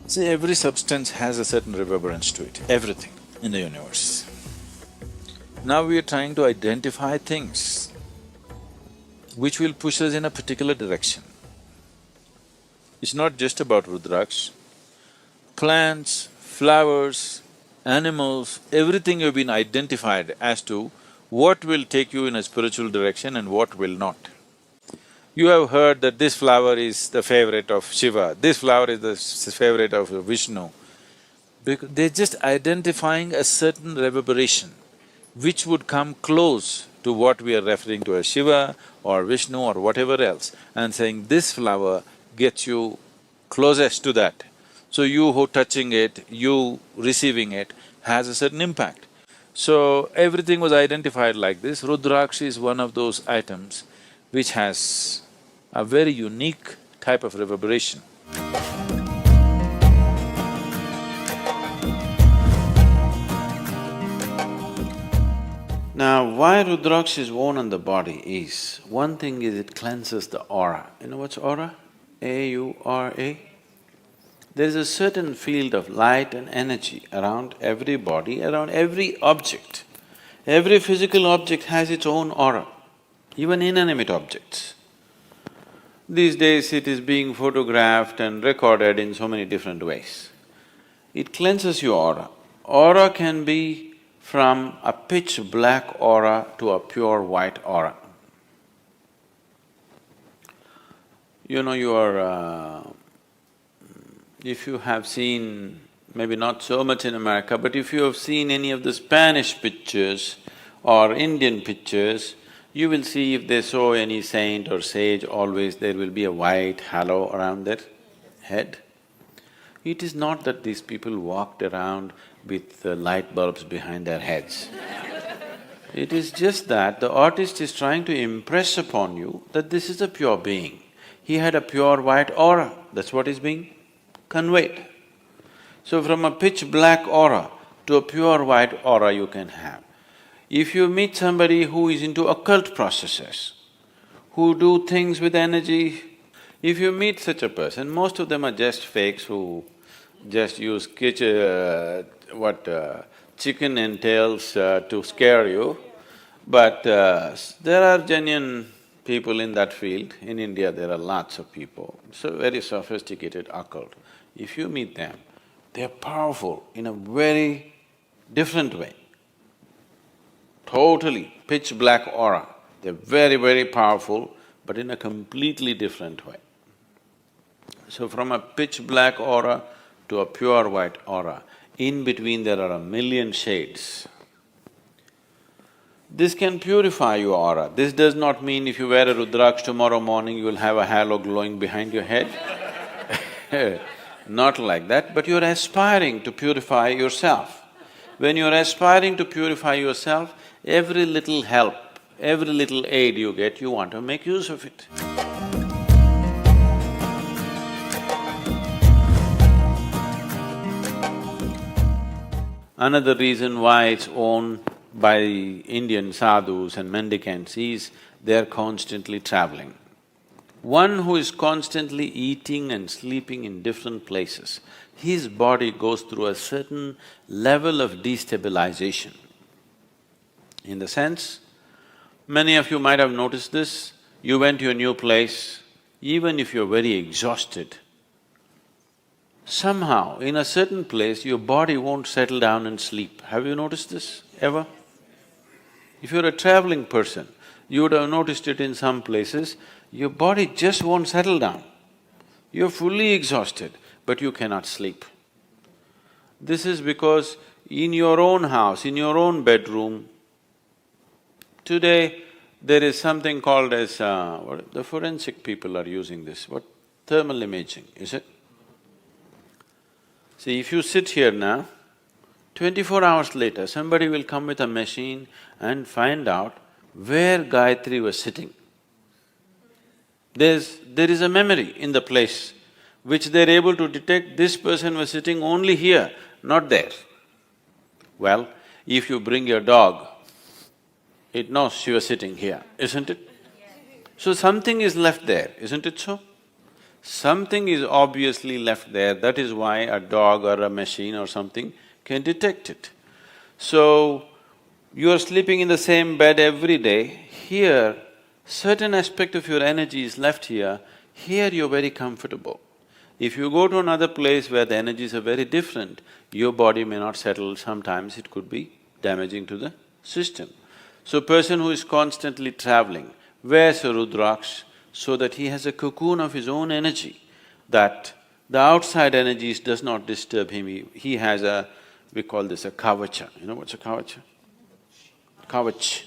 See, every substance has a certain reverberance to it, everything in the universe. Now we are trying to identify things which will push us in a particular direction. It's not just about Rudraksh. Plants, flowers, animals, everything have been identified as to what will take you in a spiritual direction and what will not. You have heard that this flower is the favorite of Shiva, this flower is the favorite of Vishnu. Because they're just identifying a certain reverberation which would come close to what we are referring to as Shiva or Vishnu or whatever else, and saying this flower gets you closest to that. So you who touching it, you receiving it, has a certain impact. So everything was identified like this. Rudrakshi is one of those items which has a very unique type of reverberation. Now, why Rudrakshi is worn on the body is, one thing is it cleanses the aura. You know what's aura? A-U-R-A? There is a certain field of light and energy around every body, around every object. Every physical object has its own aura, even inanimate objects. These days it is being photographed and recorded in so many different ways. It cleanses your aura. Aura can be from a pitch black aura to a pure white aura. You know, if you have seen, maybe not so much in America, but if you have seen any of the Spanish pictures or Indian pictures, you will see if they show any saint or sage, always there will be a white halo around their head. It is not that these people walked around with light bulbs behind their heads. It is just that the artist is trying to impress upon you that this is a pure being. He had a pure white aura, that's what is being conveyed. So from a pitch black aura to a pure white aura you can have. If you meet somebody who is into occult processes, who do things with energy, if you meet such a person, most of them are just fakes who just use chicken entails to scare you. But there are genuine people in that field. In India, there are lots of people, so very sophisticated occult. If you meet them, they're powerful in a very different way. Totally pitch black aura. They're very, very powerful, but in a completely different way. So from a pitch black aura to a pure white aura, in between there are a million shades. This can purify your aura. This does not mean if you wear a Rudraksh tomorrow morning, you will have a halo glowing behind your head. Not like that, but you're aspiring to purify yourself. When you're aspiring to purify yourself, every little help, every little aid you get, you want to make use of it. Another reason why it's owned by Indian sadhus and mendicants is they're constantly traveling. One who is constantly eating and sleeping in different places, his body goes through a certain level of destabilization. In the sense, many of you might have noticed this, you went to a new place, even if you're very exhausted, somehow in a certain place your body won't settle down and sleep. Have you noticed this ever? If you're a traveling person, you would have noticed it in some places, your body just won't settle down. You're fully exhausted, but you cannot sleep. This is because in your own house, in your own bedroom, today there is something called as… the forensic people are using this, what? Thermal imaging, is it? See, if you sit here now, 24 hours later, somebody will come with a machine and find out where Gayatri was sitting. There is a memory in the place which they're able to detect, this person was sitting only here, not there. Well, if you bring your dog, it knows she was sitting here, isn't it? So something is left there, isn't it so? Something is obviously left there, that is why a dog or a machine or something can detect it. So, you are sleeping in the same bed every day, here, certain aspect of your energy is left here, here you're very comfortable. If you go to another place where the energies are very different, your body may not settle, sometimes it could be damaging to the system. So person who is constantly traveling wears a Rudraksh so that he has a cocoon of his own energy, that the outside energies does not disturb him. He has a… we call this a kavacha. You know what's a kavacha? Kavach.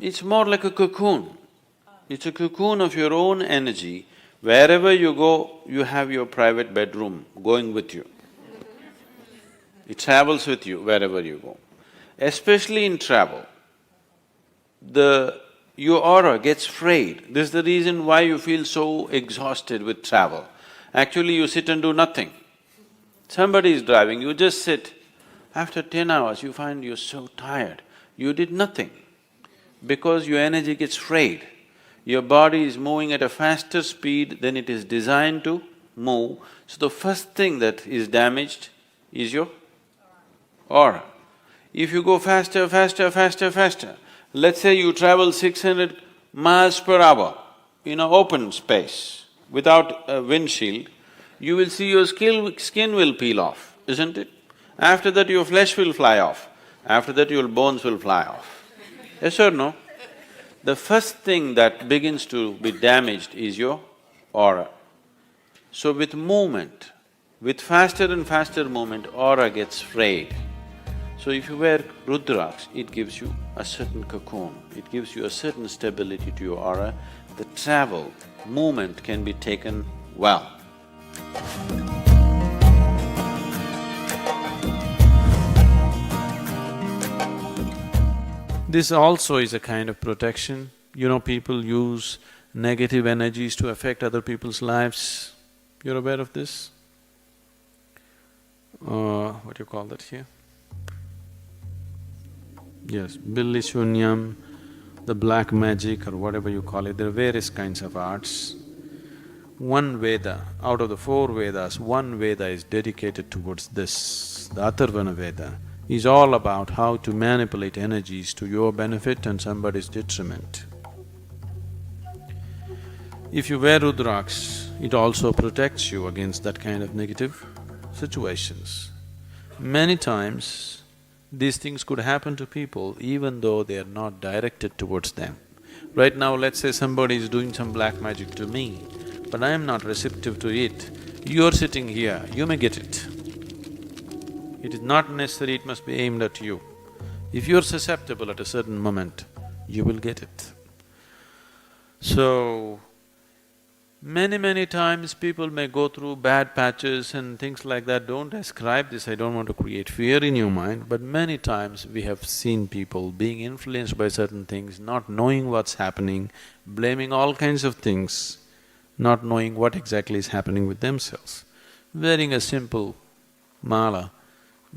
It's more like a cocoon. It's a cocoon of your own energy. Wherever you go, you have your private bedroom going with you. It travels with you wherever you go. Especially in travel, your aura gets frayed. This is the reason why you feel so exhausted with travel. Actually, you sit and do nothing. Somebody is driving, you just sit. After 10 hours, you find you're so tired. You did nothing because your energy gets frayed. Your body is moving at a faster speed than it is designed to move. So the first thing that is damaged is your aura. If you go faster, faster, faster, faster, let's say you travel 600 miles per hour in an open space without a windshield, you will see your skin will peel off, isn't it? After that your flesh will fly off, after that your bones will fly off. Yes or no? The first thing that begins to be damaged is your aura. So with movement, with faster and faster movement, aura gets frayed. So if you wear Rudraksh, it gives you a certain cocoon, it gives you a certain stability to your aura. The travel, movement can be taken well. This also is a kind of protection. You know, people use negative energies to affect other people's lives. You're aware of this? What do you call that here? Yes, Billi Shunyam, the black magic or whatever you call it, there are various kinds of arts. One Veda, out of the 4 Vedas, one Veda is dedicated towards this. The Atharvana Veda is all about how to manipulate energies to your benefit and somebody's detriment. If you wear Rudraksh, it also protects you against that kind of negative situations. Many times, these things could happen to people even though they are not directed towards them. Right now, let's say somebody is doing some black magic to me, but I am not receptive to it. You're sitting here, you may get it. It is not necessary it must be aimed at you. If you're susceptible at a certain moment, you will get it. So, many times people may go through bad patches and things like that. Don't ascribe this, I don't want to create fear in your mind, but many times we have seen people being influenced by certain things, not knowing what's happening, blaming all kinds of things, not knowing what exactly is happening with themselves. Wearing a simple mala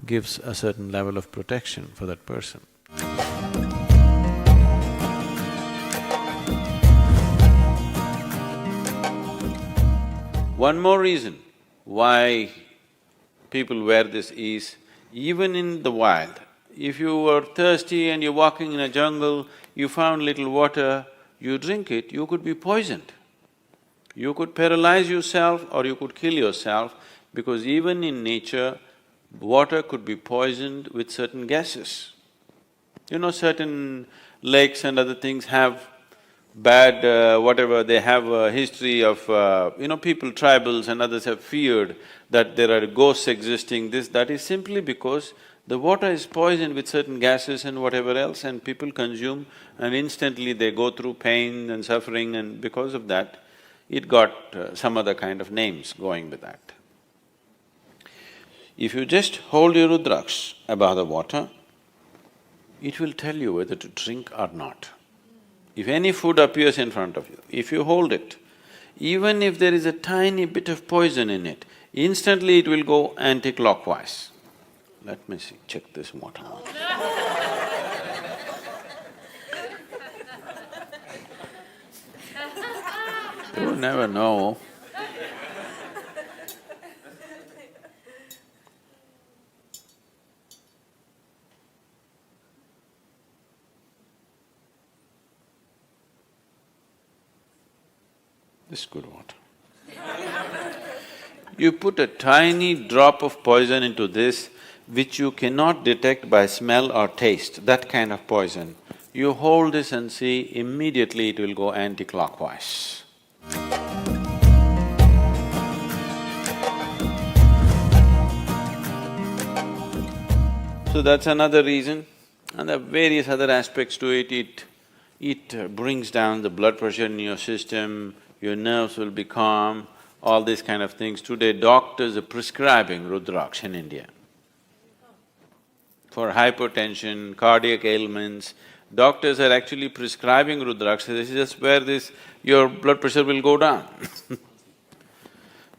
gives a certain level of protection for that person. One more reason why people wear this is, even in the wild, if you are thirsty and you're walking in a jungle, you found little water, you drink it, you could be poisoned. You could paralyze yourself or you could kill yourself, because even in nature, water could be poisoned with certain gases. You know, certain lakes and other things have bad whatever, they have a history of people, tribals and others have feared that there are ghosts existing, that is simply because the water is poisoned with certain gases and whatever else, and people consume and instantly they go through pain and suffering, and because of that, it got some other kind of names going with that. If you just hold your Rudraksh above the water, it will tell you whether to drink or not. If any food appears in front of you, if you hold it, even if there is a tiny bit of poison in it, instantly it will go anti-clockwise. Let me see, check this water. You never know. This is good water. You put a tiny drop of poison into this, which you cannot detect by smell or taste, that kind of poison. You hold this and see, immediately it will go anti-clockwise. So that's another reason. And there are various other aspects to it. It brings down the blood pressure in your system, your nerves will be calm, all these kind of things. Today, doctors are prescribing Rudrakshi in India. For hypertension, cardiac ailments, doctors are actually prescribing Rudrakshi. This is just where your blood pressure will go down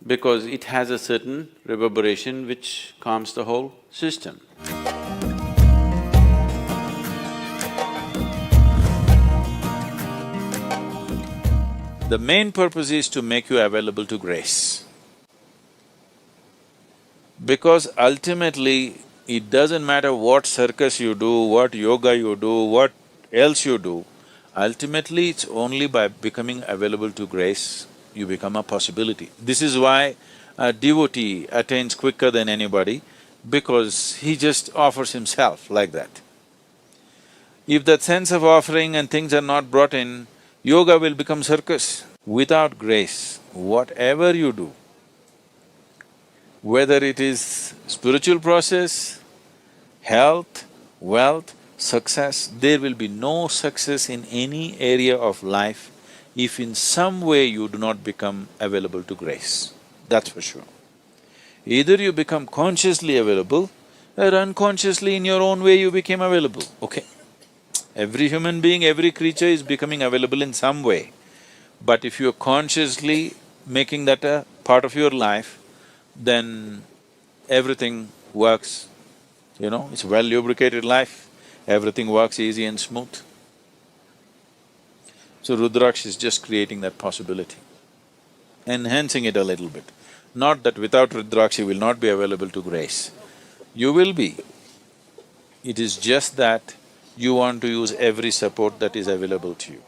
because it has a certain reverberation which calms the whole system. The main purpose is to make you available to grace. Because ultimately, it doesn't matter what circus you do, what yoga you do, what else you do, ultimately it's only by becoming available to grace you become a possibility. This is why a devotee attains quicker than anybody, because he just offers himself like that. If that sense of offering and things are not brought in, yoga will become circus. Without grace, whatever you do, whether it is spiritual process, health, wealth, success, there will be no success in any area of life if in some way you do not become available to grace, that's for sure. Either you become consciously available or unconsciously in your own way you became available, okay? Every human being, every creature is becoming available in some way. But if you're consciously making that a part of your life, then everything works, it's a well-lubricated life, everything works easy and smooth. So Rudrakshi is just creating that possibility, enhancing it a little bit. Not that without Rudrakshi you will not be available to grace. You will be. It is just that you want to use every support that is available to you.